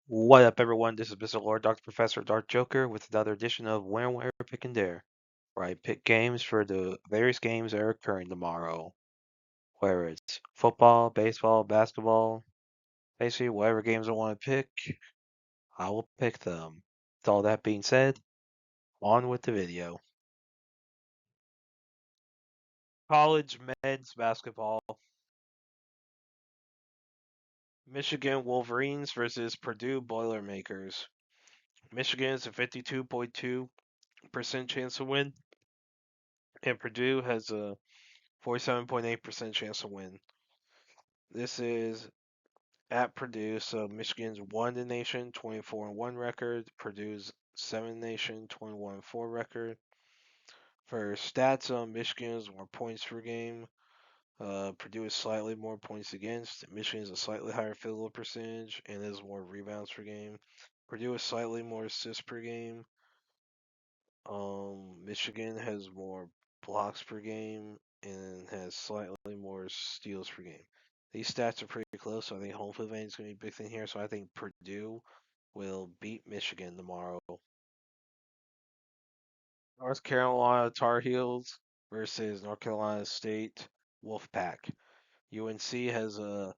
What up, everyone? This is Mr. Lord, Dr. Professor, Dark Joker, with another edition of Where, Pick, and Dare, where I pick games for the various games that are occurring tomorrow. Whether it's football, baseball, basketball, basically whatever games I want to pick, I will pick them. With all that being said, on with the video. College men's basketball. Michigan Wolverines versus Purdue Boilermakers. Michigan is a 52.2% chance to win, and Purdue has a 47.8% chance to win. This is at Purdue, so Michigan's won the nation, 24-1 record. Purdue's 7 nation, 21-4 record. For stats, Michigan has more points per game. Purdue is slightly more points against. Michigan is a slightly higher field goal percentage and has more rebounds per game. Purdue is slightly more assists per game. Michigan has more blocks per game and has slightly more steals per game. These stats are pretty close, so I think home field advantage is going to be a big thing here. So I think Purdue will beat Michigan tomorrow. North Carolina Tar Heels versus North Carolina State Wolfpack. UNC has a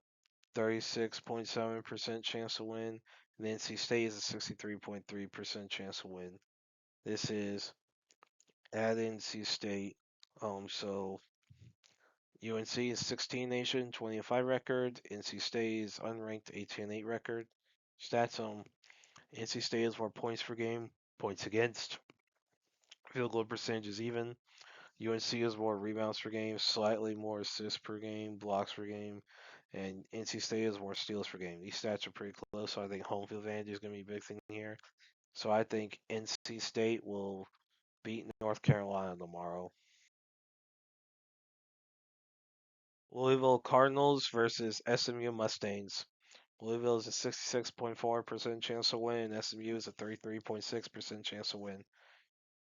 36.7% chance to win, and NC State has a 63.3% chance to win. This is at NC State. So UNC is 16 nation, 20-5 record. NC State is unranked, 18-8 record. Stats: NC State has more points per game, points against. Field goal percentage is even. UNC has more rebounds per game, slightly more assists per game, blocks per game, and NC State has more steals per game. These stats are pretty close, so I think home field advantage is going to be a big thing here. So I think NC State will beat North Carolina tomorrow. Louisville Cardinals versus SMU Mustangs. Louisville is a 66.4% chance to win, and SMU is a 33.6% chance to win.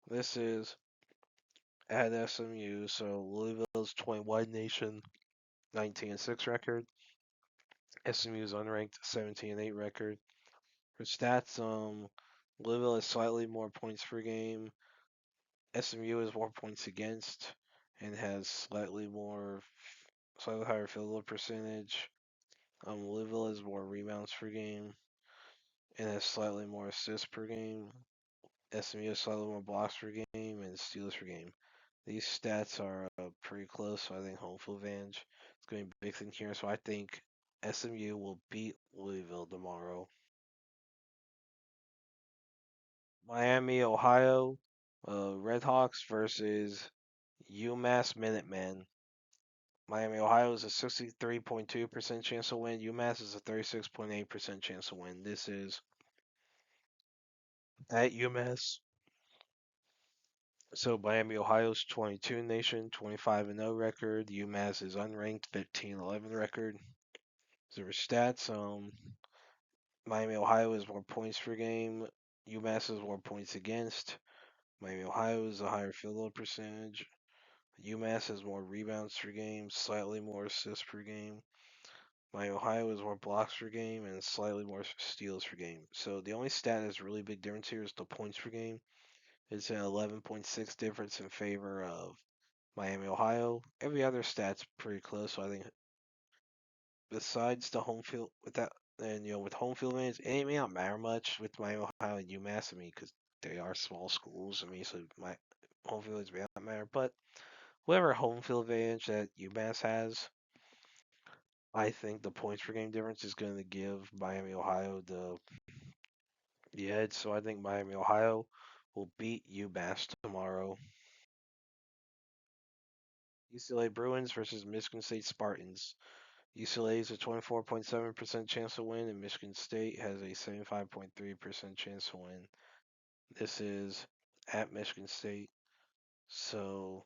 This is at SMU, so Louisville's 21 nation, 19-6 record. SMU is unranked, 17-8 record. For stats, Louisville has slightly more points per game. SMU has more points against, and has slightly higher field goal percentage. Louisville has more rebounds per game and has slightly more assists per game. SMU has slightly more blocks per game and steals per game. These stats are pretty close, so I think home field advantage is going to be a big thing here. So I think SMU will beat Louisville tomorrow. Miami, Ohio, RedHawks versus UMass Minutemen. Miami, Ohio is a 63.2% chance to win. UMass is a 36.8% chance to win. This is at UMass. So Miami, Ohio's 22 nation, 25-0 record. UMass is unranked, 15-11 record. So for stats, Miami, Ohio has more points per game. UMass has more points against. Miami, Ohio is a higher field goal percentage. UMass has more rebounds per game, slightly more assists per game. Miami, Ohio has more blocks per game and slightly more steals per game. So the only stat that's really big difference here is the points per game. It's an 11.6 difference in favor of Miami, Ohio. Every other stat's pretty close. So I think besides the home field with that, and with home field advantage, it may not matter much with Miami, Ohio, and UMass. I mean, because they are small schools. I mean, so my home field advantage may not matter, but whatever home field advantage that UMass has, I think the points per game difference is going to give Miami, Ohio the edge. So I think Miami, Ohio will beat UMass tomorrow. UCLA Bruins versus Michigan State Spartans. UCLA is a 24.7% chance to win, and Michigan State has a 75.3% chance to win. This is at Michigan State. So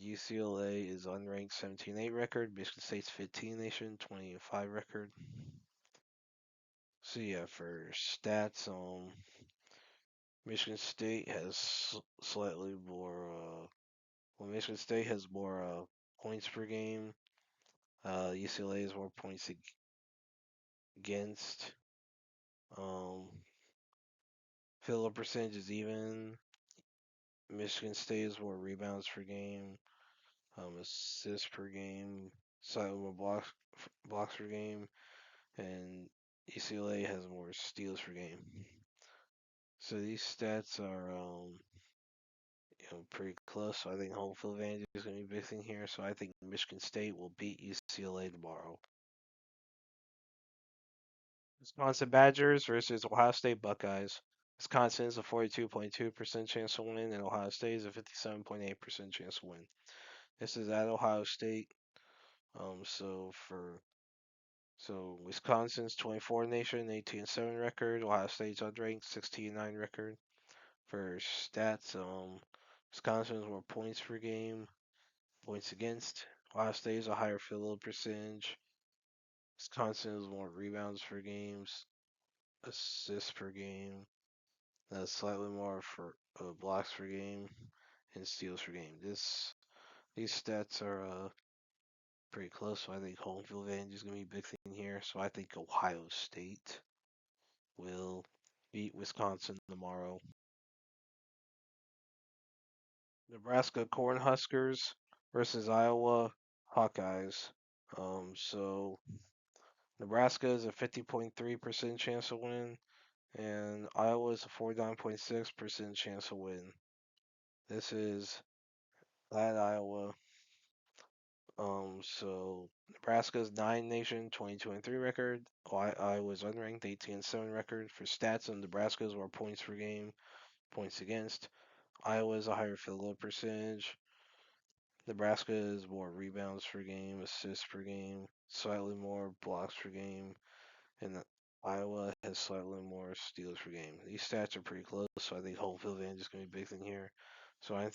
UCLA is unranked 17-8 record. Michigan State's 15 nation, 20-5 record. So yeah, for stats, Michigan State has slightly more. Michigan State has more points per game. UCLA has more points against. Field goal percentage is even. Michigan State is more rebounds per game, assists per game, slightly more blocks per game, and UCLA has more steals per game. So these stats are pretty close. So I think home field advantage is going to be a big thing here. So I think Michigan State will beat UCLA tomorrow. Wisconsin Badgers versus Ohio State Buckeyes. Wisconsin is a 42.2% chance to win, and Ohio State is a 57.8% chance to win. This is at Ohio State. So Wisconsin's 24 nation, 18-7 record. Ohio State's unranked, 16-9 record. For stats, Wisconsin's more points per game, points against. Ohio State is a higher field goal percentage. Wisconsin is more rebounds per games, assists per game. That's slightly more for blocks per game and steals per game. These stats are pretty close, so I think home field advantage is going to be a big thing here. So I think Ohio State will beat Wisconsin tomorrow. Nebraska Cornhuskers versus Iowa Hawkeyes. So Nebraska is a 50.3% chance to win, and Iowa is a 49.6% chance to win. This is at Iowa. So Nebraska's 9 nation, 22-3 record. Iowa's unranked, 18-7 record. For stats on Nebraska's more points per game, points against. Iowa's a higher field goal percentage. Nebraska is more rebounds per game, assists per game, slightly more blocks per game, and Iowa has slightly more steals per game. These stats are pretty close, so I think home field advantage is going to be a big thing here. So I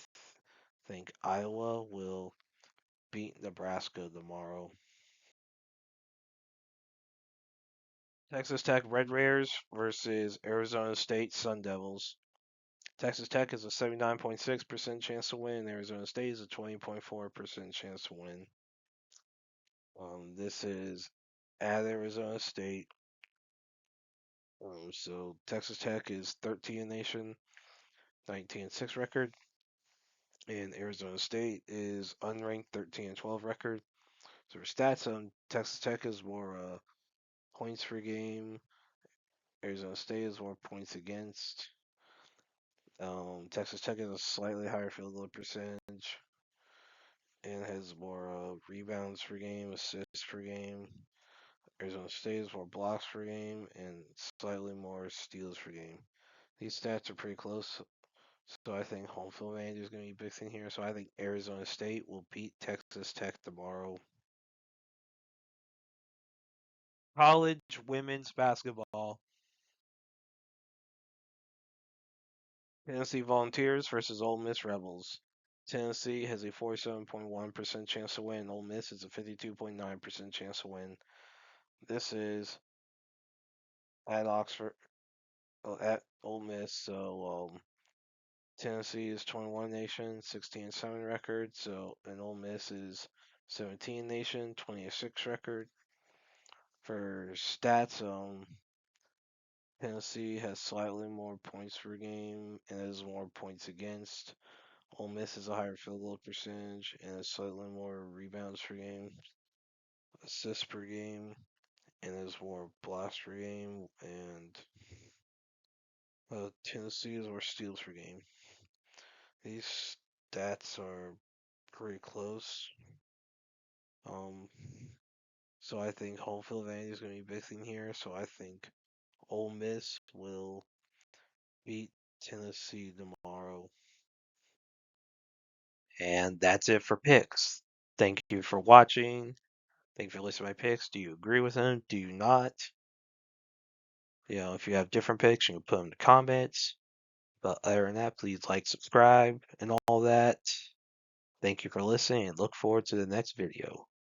think Iowa will beat Nebraska tomorrow. Texas Tech Red Rares versus Arizona State Sun Devils. Texas Tech is a 79.6% chance to win, and Arizona State is a 20.4% chance to win. This is at Arizona State. So Texas Tech is 13 nation, 19-6 record, and Arizona State is unranked 13-12 record. So for stats on Texas Tech is more points per game. Arizona State is more points against. Texas Tech has a slightly higher field goal percentage and has more rebounds per game, assists per game. Arizona State has more blocks per game and slightly more steals per game. These stats are pretty close, so I think home field advantage is going to be a big thing here. So I think Arizona State will beat Texas Tech tomorrow. College women's basketball. Tennessee Volunteers versus Ole Miss Rebels. Tennessee has a 47.1% chance to win. Ole Miss is a 52.9% chance to win. This is at Oxford, at Ole Miss. So Tennessee is 21 nation, 16-7 record. So and Ole Miss is 17 nation, 20-6 record. For stats, Tennessee has slightly more points per game and has more points against. Ole Miss has a higher field goal percentage and has slightly more rebounds per game, assists per game, and has more blocks per game. And Tennessee has more steals per game. These stats are pretty close. So I think home field advantage is going to be a big thing here. So I think Ole Miss will beat Tennessee tomorrow. And that's it for picks. Thank you for watching. Thank you for listening to my picks. Do you agree with them? Do you not? If you have different picks, you can put them in the comments. But other than that, please like, subscribe, and all that. Thank you for listening, and look forward to the next video.